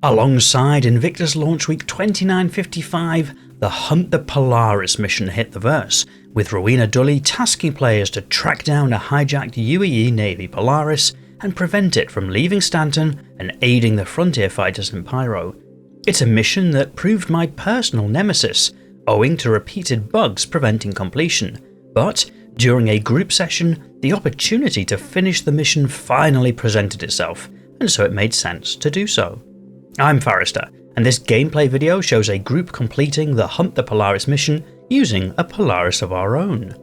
Alongside Invictus Launch Week 2955, the Hunt the Polaris mission hit the verse, with Rowena Dully tasking players to track down a hijacked UAE Navy Polaris and prevent it from leaving Stanton and aiding the frontier fighters in Pyro. It's a mission that proved my personal nemesis, owing to repeated bugs preventing completion, but during a group session, the opportunity to finish the mission finally presented itself, and so it made sense to do so. I'm Forrester, and this gameplay video shows a group completing the Hunt the Polaris mission using a Polaris of our own.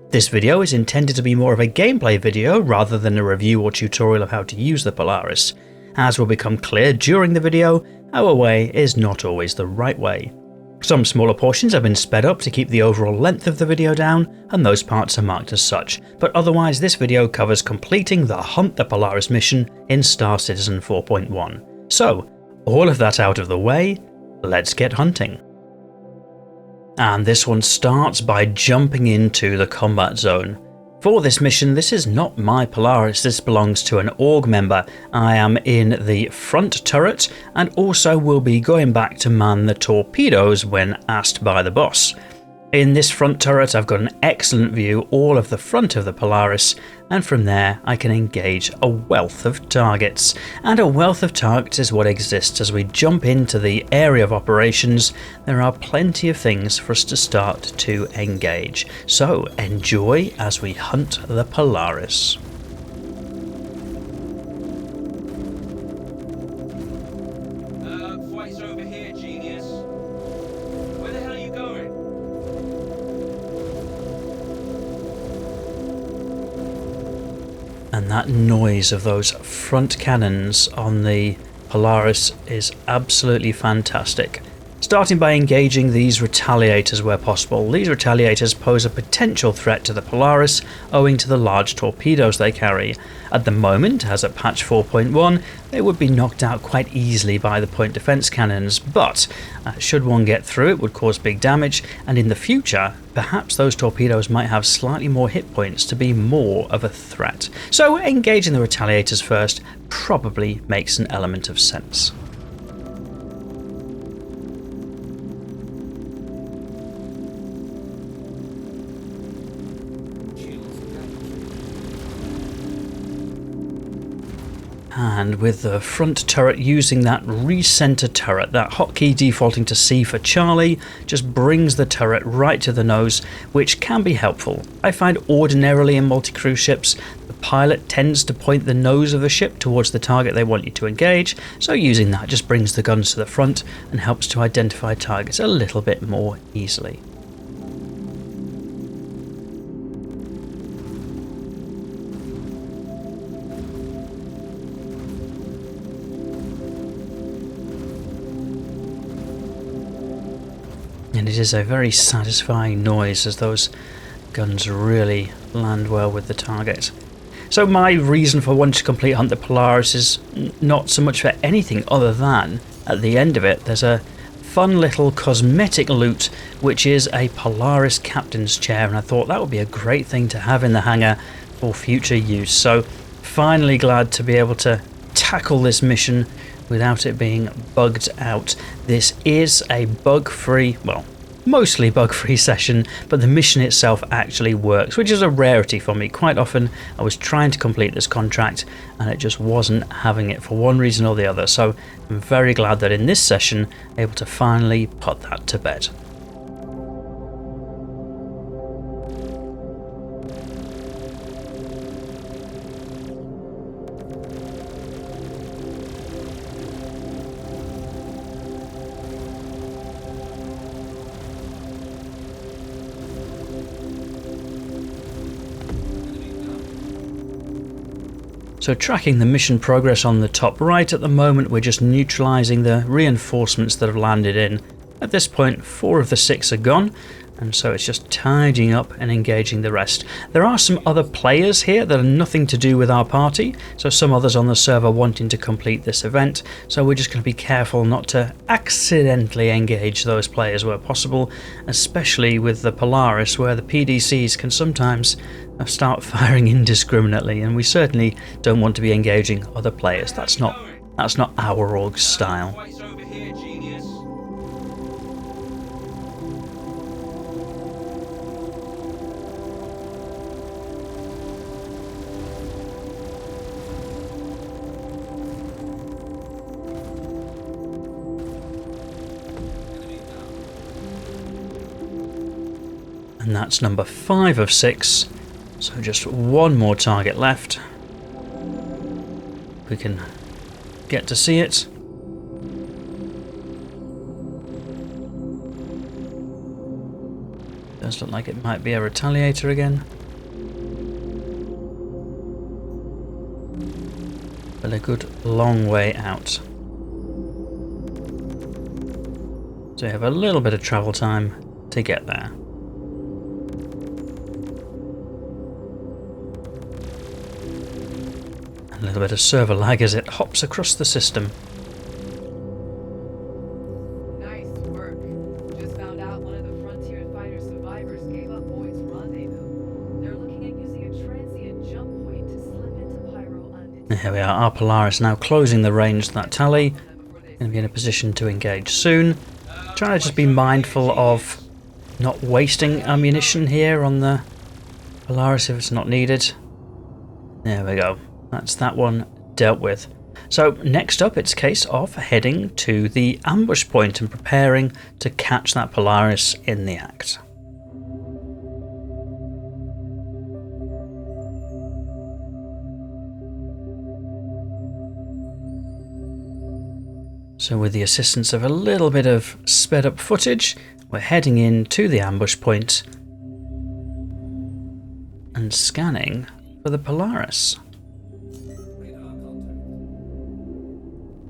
This video is intended to be more of a gameplay video rather than a review or tutorial of how to use the Polaris. As will become clear during the video, our way is not always the right way. Some smaller portions have been sped up to keep the overall length of the video down, and those parts are marked as such, but otherwise this video covers completing the Hunt the Polaris mission in Star Citizen 4.1. So, all of that out of the way, let's get hunting. And this one starts by jumping into the combat zone. For this mission, this is not my Polaris, this belongs to an org member. I am in the front turret and also will be going back to man the torpedoes when asked by the boss. In this front turret I've got an excellent view all of the front of the Polaris, and from there I can engage a wealth of targets. And a wealth of targets is what exists as we jump into the area of operations. There are plenty of things for us to start to engage. So enjoy as we hunt the Polaris. Fight's over here, genius. Where the hell are you going? And that noise of those front cannons on the Polaris is absolutely fantastic. Starting by engaging these retaliators where possible. These retaliators pose a potential threat to the Polaris owing to the large torpedoes they carry. At the moment, as at patch 4.1, they would be knocked out quite easily by the point defense cannons, but should one get through it would cause big damage, and in the future perhaps those torpedoes might have slightly more hit points to be more of a threat. So engaging the retaliators first probably makes an element of sense. And with the front turret using that recenter turret, that hotkey defaulting to C for Charlie, just brings the turret right to the nose, which can be helpful. I find ordinarily in multi-crew ships, the pilot tends to point the nose of the ship towards the target they want you to engage, so using that just brings the guns to the front and helps to identify targets a little bit more easily. And it is a very satisfying noise as those guns really land well with the target. So my reason for wanting to complete Hunt the Polaris is not so much for anything other than, at the end of it, there's a fun little cosmetic loot, which is a Polaris captain's chair, and I thought that would be a great thing to have in the hangar for future use. So finally glad to be able to tackle this mission without it being bugged out. This is a bug-free, well, mostly bug-free session, but the mission itself actually works, which is a rarity for me. Quite often I was trying to complete this contract and it just wasn't having it for one reason or the other, so I'm very glad that in this session able to finally put that to bed. So tracking the mission progress on the top right, at the moment we're just neutralizing the reinforcements that have landed in. At this point 4 of the 6 are gone, and so it's just tidying up and engaging the rest. There are some other players here that are nothing to do with our party, so some others on the server wanting to complete this event, so we're just going to be careful not to accidentally engage those players where possible, especially with the Polaris where the PDCs can sometimes start firing indiscriminately, and we certainly don't want to be engaging other players. That's not That's not our org style. Fight's over here, genius. And that's number 5 of 6. So just one more target left. We can get to see it. Does look like it might be a retaliator again. But a good long way out. So we have a little bit of travel time to get there. A little bit of server lag as it hops across the system. Nice work. Just found out one of the Frontier fighter survivors gave up Boyd's rendezvous. They're looking at using a transient jump point to slip into Pyro undetected. Here we are, our Polaris now closing the range to that tally. Going to be in a position to engage soon. Trying to just be mindful of not wasting ammunition here on the Polaris if it's not needed. There we go. That's that one dealt with. So next up, it's a case of heading to the ambush point and preparing to catch that Polaris in the act. So with the assistance of a little bit of sped up footage, we're heading in to the ambush point and scanning for the Polaris.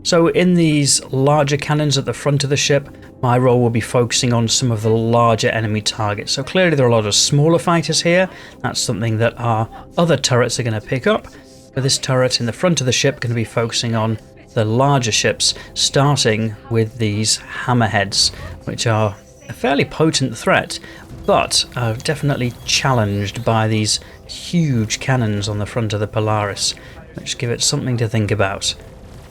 So in these larger cannons at the front of the ship, my role will be focusing on some of the larger enemy targets. So clearly there are a lot of smaller fighters here. That's something that our other turrets are going to pick up. But this turret in the front of the ship going to be focusing on the larger ships, starting with these hammerheads, which are a fairly potent threat, but are definitely challenged by these huge cannons on the front of the Polaris, which give it something to think about.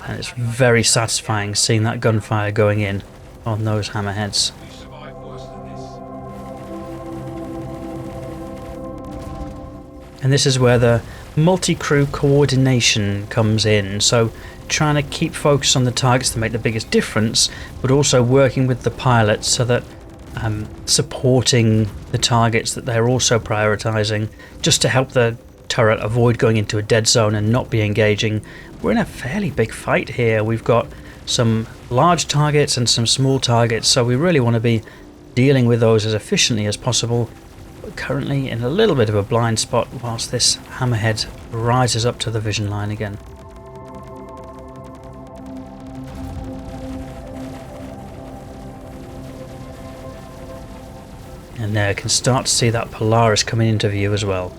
And it's very satisfying seeing that gunfire going in on those hammerheads. We survived worse than this. And this is where the multi-crew coordination comes in. So trying to keep focus on the targets that make the biggest difference, but also working with the pilots so that supporting the targets that they're also prioritizing, just to help the turret avoid going into a dead zone and not be engaging. We're in a fairly big fight here. We've got some large targets and some small targets, so we really want to be dealing with those as efficiently as possible. But currently in a little bit of a blind spot whilst this hammerhead rises up to the vision line again. And there I can start to see that Polaris coming into view as well.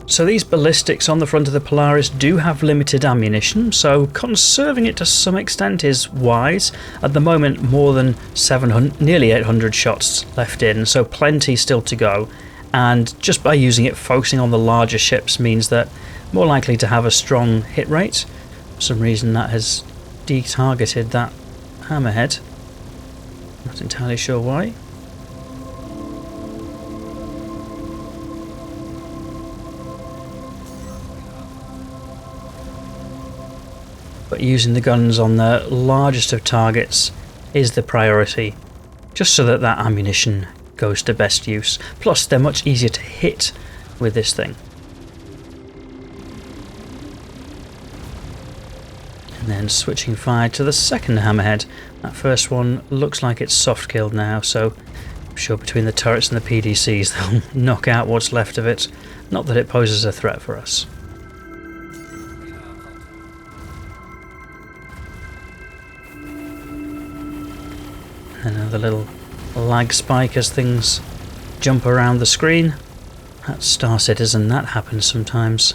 So these ballistics on the front of the Polaris do have limited ammunition, so conserving it to some extent is wise. At the moment, more than 700, nearly 800 shots left in, so plenty still to go. And just by using it, focusing on the larger ships means that more likely to have a strong hit rate. For some reason that has de-targeted that hammerhead. Not entirely sure why. But using the guns on the largest of targets is the priority, just so that that ammunition goes to best use. Plus they're much easier to hit with this thing. And then switching fire to the second hammerhead. That first one looks like it's soft killed now, so I'm sure between the turrets and the PDCs they'll knock out what's left of it. Not that it poses a threat for us. Another little lag spike as things jump around the screen. That's Star Citizen, that happens sometimes.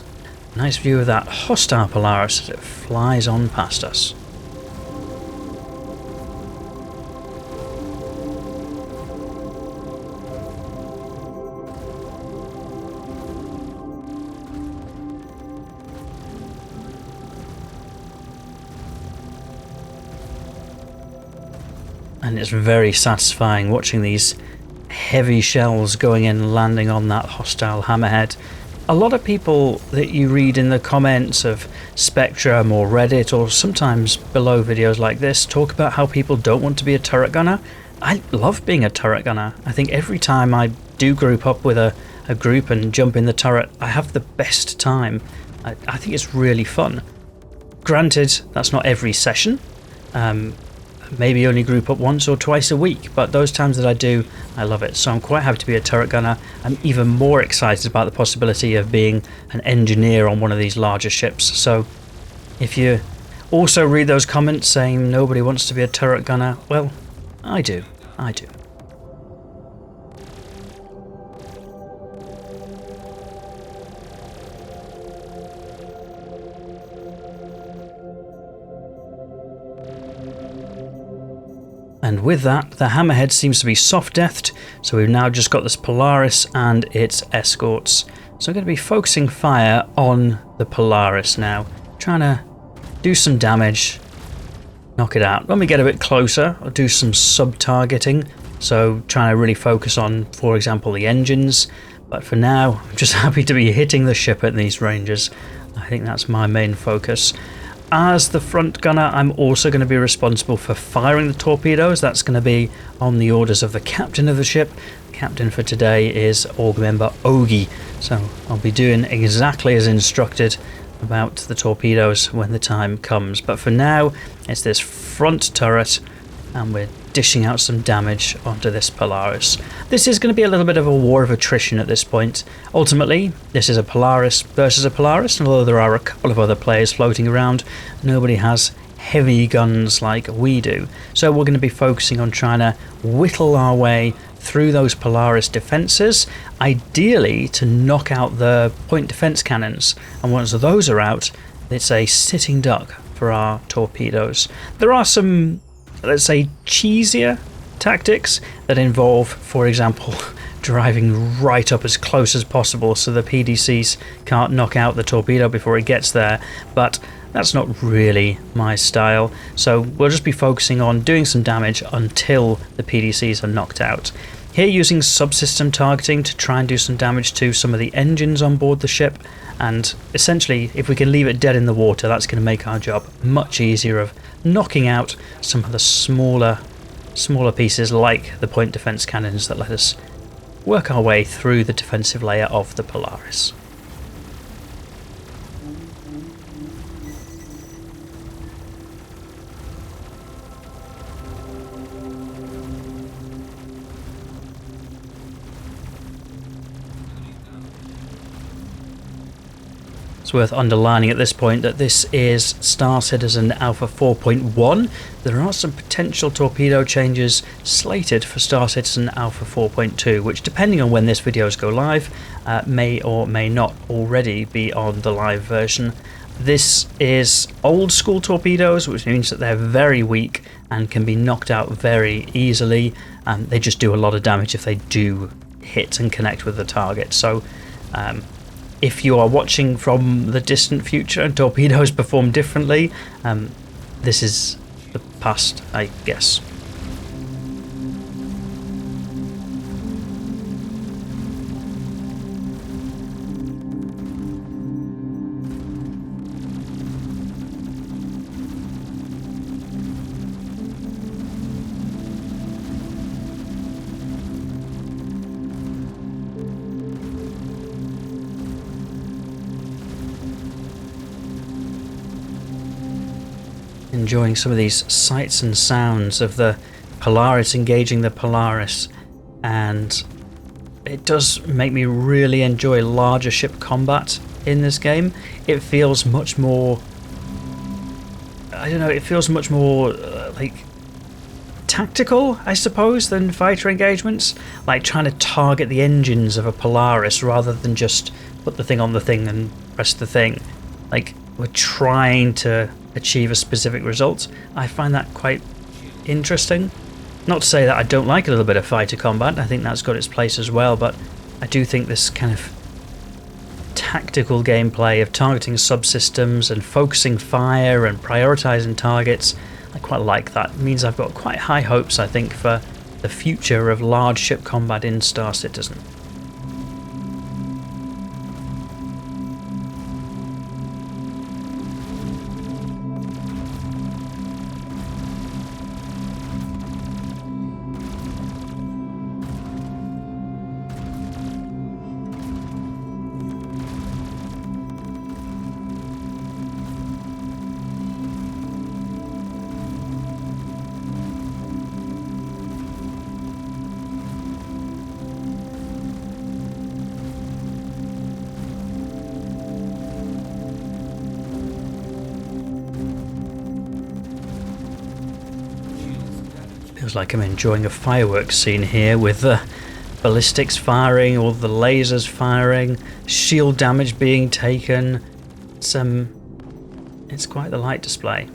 Nice view of that hostile Polaris as it flies on past us. and it's very satisfying watching these heavy shells going in and landing on that hostile hammerhead. A lot of people that you read in the comments of Spectrum or Reddit or sometimes below videos like this talk about how people don't want to be a turret gunner. I love being a turret gunner. I think every time I do group up with a group and jump in the turret, I have the best time. I think it's really fun. Granted, that's not every session. Maybe only group up once or twice a week, but those times that I do, I love it. So I'm quite happy to be a turret gunner. I'm even more excited about the possibility of being an engineer on one of these larger ships. So if you also read those comments saying nobody wants to be a turret gunner, well, I do. And with that, the hammerhead seems to be soft-deathed, so we've now just got this Polaris and its escorts. So I'm going to be focusing fire on the Polaris now, trying to do some damage, knock it out. When we get a bit closer, I'll do some sub-targeting, so trying to really focus on, for example, the engines. But for now, I'm just happy to be hitting the ship at these ranges. I think that's my main focus. As the front gunner, I'm also going to be responsible for firing the torpedoes. That's going to be on the orders of the captain of the ship. The captain for today is Org member Ogie, so I'll be doing exactly as instructed about the torpedoes when the time comes. But for now, it's this front turret, and we're dishing out some damage onto this Polaris. This is going to be a little bit of a war of attrition at this point. Ultimately, this is a Polaris versus a Polaris, and although there are a couple of other players floating around, nobody has heavy guns like we do. So we're going to be focusing on trying to whittle our way through those Polaris defences, ideally to knock out the point defence cannons, and once those are out, it's a sitting duck for our torpedoes. There are some, let's say, cheesier tactics that involve, for example, driving right up as close as possible so the PDCs can't knock out the torpedo before it gets there, but that's not really my style. So we'll just be focusing on doing some damage until the PDCs are knocked out. Here using subsystem targeting to try and do some damage to some of the engines on board the ship, and essentially if we can leave it dead in the water, that's going to make our job much easier of knocking out some of the smaller pieces like the point defense cannons that let us work our way through the defensive layer of the Polaris. It's worth underlining at this point that this is Star Citizen Alpha 4.1. There are some potential torpedo changes slated for Star Citizen Alpha 4.2, which, depending on when this videos go live, may or may not already be on the live version. This is old school torpedoes, which means that they're very weak and can be knocked out very easily. They just do a lot of damage if they do hit and connect with the target. So if you are watching from the distant future and torpedoes perform differently, this is the past, I guess. Enjoying some of these sights and sounds of the Polaris engaging the Polaris, and it does make me really enjoy larger ship combat in this game. It feels much more, I don't know, it feels much more like tactical, I suppose, than fighter engagements, like trying to target the engines of a Polaris rather than just put the thing on the thing and press the thing. Like, we're trying to achieve a specific result. I find that quite interesting. Not to say that I don't like a little bit of fighter combat, I think that's got its place as well, but I do think this kind of tactical gameplay of targeting subsystems and focusing fire and prioritizing targets, I quite like that. It means I've got quite high hopes, I think, for the future of large ship combat in Star Citizen. Feels like I'm enjoying a fireworks scene here with the ballistics firing, all the lasers firing, shield damage being taken. It's quite the light display.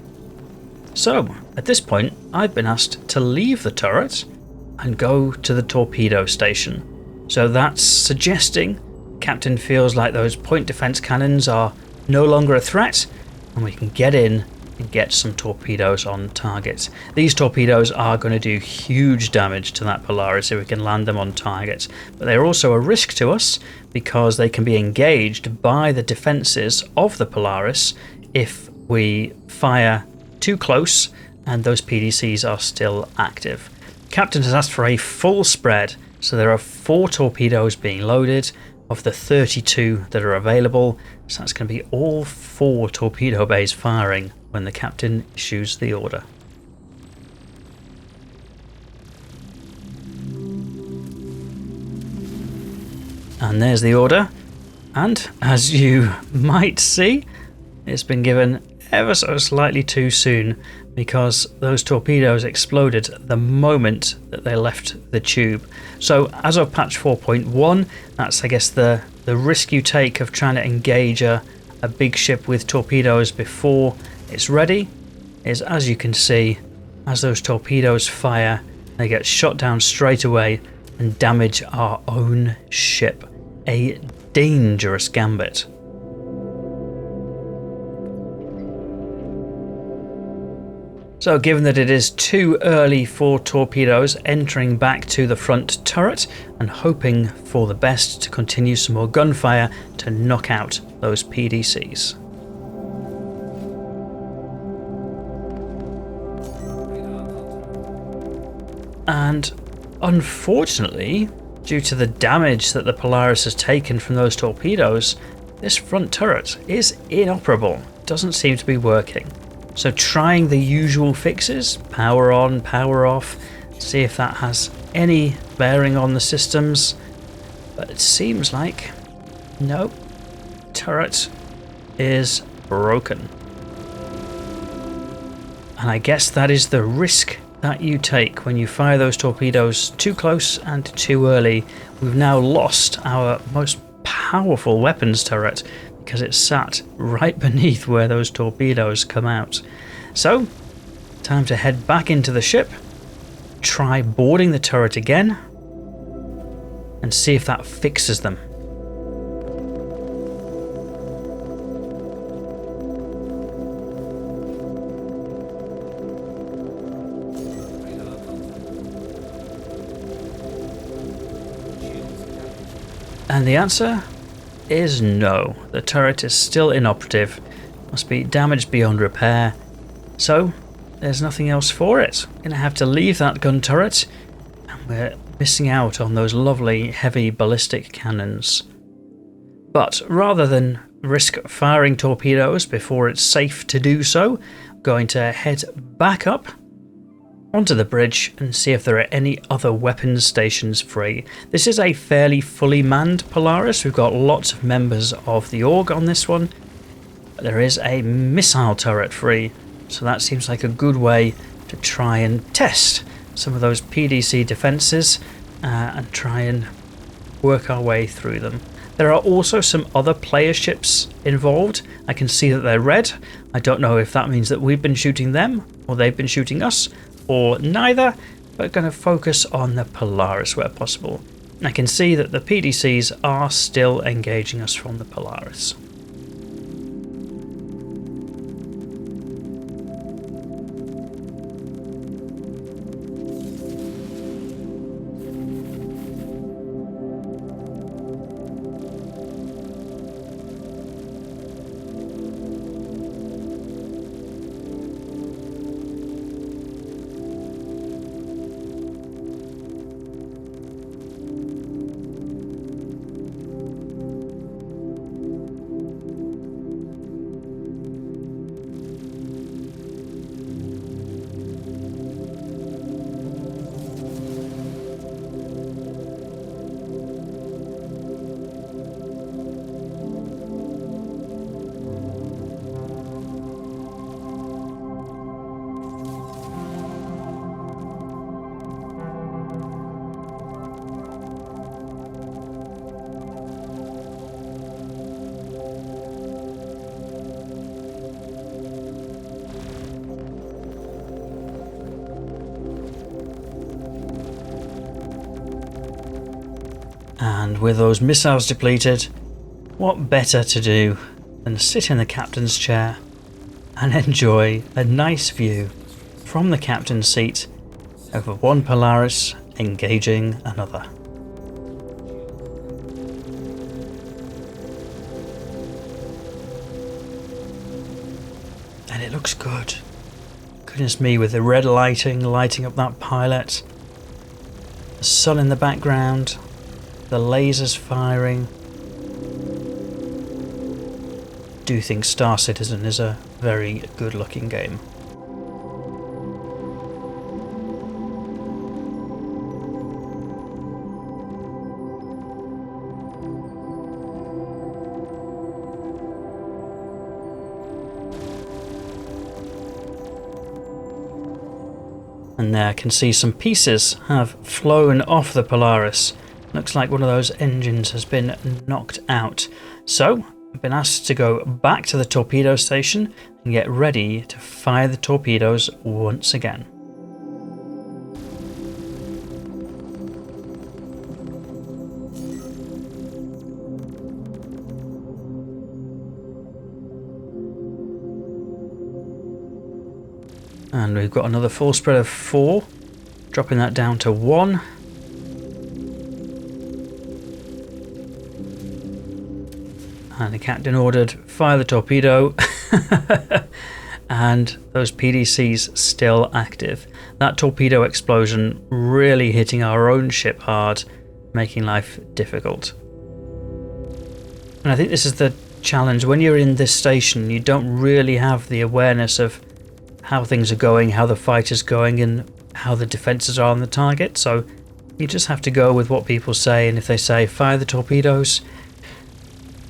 So, at this point, I've been asked to leave the turret and go to the torpedo station. So that's suggesting Captain feels like those point defense cannons are no longer a threat and we can get in and get some torpedoes on target. These torpedoes are going to do huge damage to that Polaris if we can land them on target, but they're also a risk to us because they can be engaged by the defences of the Polaris if we fire too close and those PDCs are still active. Captain has asked for a full spread, so there are 4 torpedoes being loaded of the 32 that are available, so that's going to be all 4 torpedo bays firing when the captain issues the order. And there's the order, and as you might see, it's been given ever so slightly too soon because those torpedoes exploded the moment that they left the tube. So as of patch 4.1, that's I guess the risk you take of trying to engage a big ship with torpedoes before it's ready is, as you can see, as those torpedoes fire, they get shot down straight away and damage our own ship. A dangerous gambit. So given that it is too early for torpedoes, entering back to the front turret and hoping for the best to continue some more gunfire to knock out those PDCs. And unfortunately, due to the damage that the Polaris has taken from those torpedoes, this front turret is inoperable. It doesn't seem to be working. So trying the usual fixes, power on, power off, see if that has any bearing on the systems. But it seems like, no, turret is broken. And I guess that is the risk that you take when you fire those torpedoes too close and too early. We've now lost our most powerful weapons turret because it's sat right beneath where those torpedoes come out. So, time to head back into the ship, try boarding the turret again, and see if that fixes them. And the answer is no. The turret is still inoperative, must be damaged beyond repair, so there's nothing else for it. Gonna have to leave that gun turret, and we're missing out on those lovely heavy ballistic cannons. But rather than risk firing torpedoes before it's safe to do so, I'm going to head back up onto the bridge and see if there are any other weapons stations free. This is a fairly fully manned Polaris. We've got lots of members of the org on this one. But there is a missile turret free, so that seems like a good way to try and test some of those PDC defences and try and work our way through them. There are also some other player ships involved. I can see that they're red. I don't know if that means that we've been shooting them or they've been shooting us, or neither, but going to focus on the Polaris where possible. I can see that the PDCs are still engaging us from the Polaris. And with those missiles depleted, what better to do than sit in the captain's chair and enjoy a nice view from the captain's seat over one Polaris engaging another. And it looks good. Goodness me, with the red lighting up that pilot, the sun in the background, the lasers firing. I do think Star Citizen is a very good looking game. And there I can see some pieces have flown off the Polaris. Looks like one of those engines has been knocked out. So I've been asked to go back to the torpedo station and get ready to fire the torpedoes once again. And we've got another full spread of 4, dropping that down to 1. And the captain ordered, fire the torpedo. And those PDCs still active. That torpedo explosion really hitting our own ship hard, making life difficult. And I think this is the challenge. When you're in this station, you don't really have the awareness of how things are going, how the fight is going, and how the defences are on the target. So you just have to go with what people say, and if they say fire the torpedoes,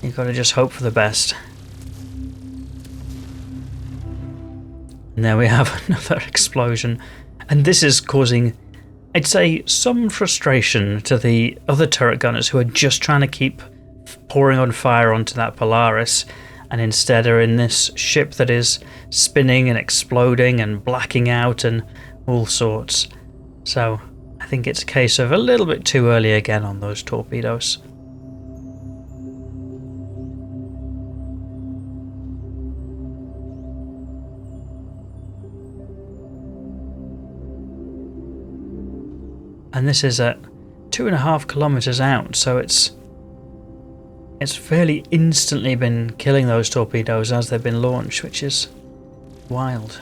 you've got to just hope for the best. And there we have another explosion, and this is causing, I'd say, some frustration to the other turret gunners who are just trying to keep pouring on fire onto that Polaris, and instead are in this ship that is spinning and exploding and blacking out and all sorts. So I think it's a case of a little bit too early again on those torpedoes. And this is at 2.5 kilometers out, so it's fairly instantly been killing those torpedoes as they've been launched, which is wild.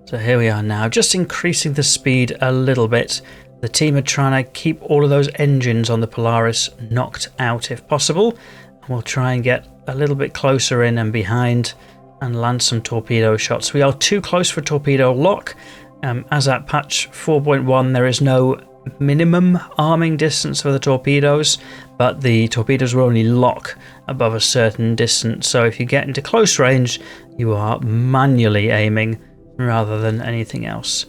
So here we are now, just increasing the speed a little bit. The team are trying to keep all of those engines on the Polaris knocked out if possible. And we'll try and get a little bit closer in and behind and land some torpedo shots. We are too close for torpedo lock. As at patch 4.1, there is no minimum arming distance for the torpedoes, but the torpedoes will only lock above a certain distance. So if you get into close range, you are manually aiming rather than anything else.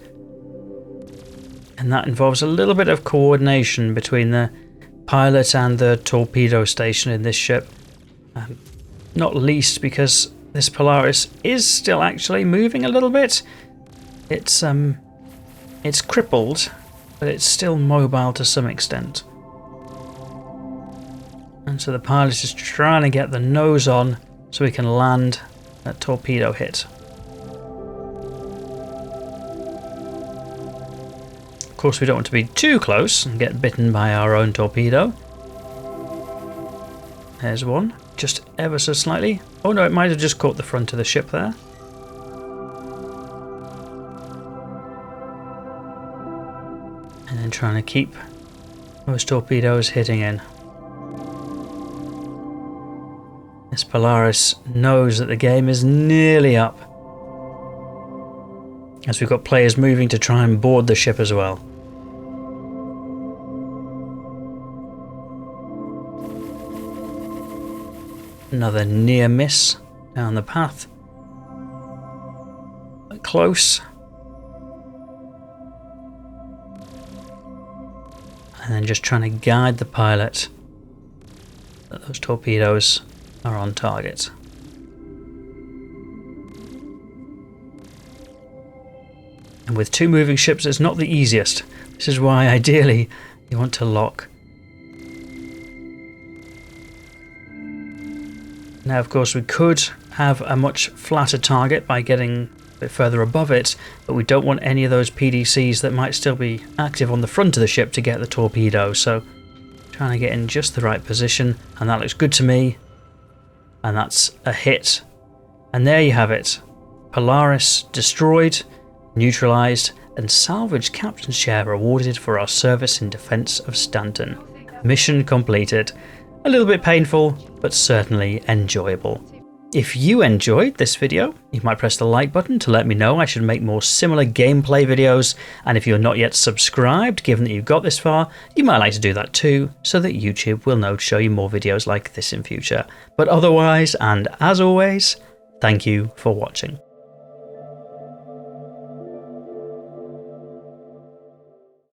And that involves a little bit of coordination between the pilot and the torpedo station in this ship. Not least because this Polaris is still actually moving a little bit. It's crippled, but it's still mobile to some extent. And so the pilot is trying to get the nose on so we can land that torpedo hit. Of course, we don't want to be too close and get bitten by our own torpedo. There's one, just ever so slightly. Oh no, it might have just caught the front of the ship there. And then trying to keep those torpedoes hitting in. This Polaris knows that the game is nearly up, as we've got players moving to try and board the ship as well. Another near miss down the path. But close. And then just trying to guide the pilot that those torpedoes are on target. And with 2 moving ships, it's not the easiest. This is why, ideally, you want to lock. Now, of course, we could have a much flatter target by getting a bit further above it, but we don't want any of those PDCs that might still be active on the front of the ship to get the torpedo. So, trying to get in just the right position, and that looks good to me. And that's a hit. And there you have it. Polaris destroyed, neutralised, and salvage captain's share awarded for our service in defence of Stanton. Mission completed. A little bit painful, but certainly enjoyable. If you enjoyed this video, you might press the like button to let me know I should make more similar gameplay videos, and if you're not yet subscribed, given that you've got this far, you might like to do that too, so that YouTube will know to show you more videos like this in future. But otherwise, and as always, thank you for watching.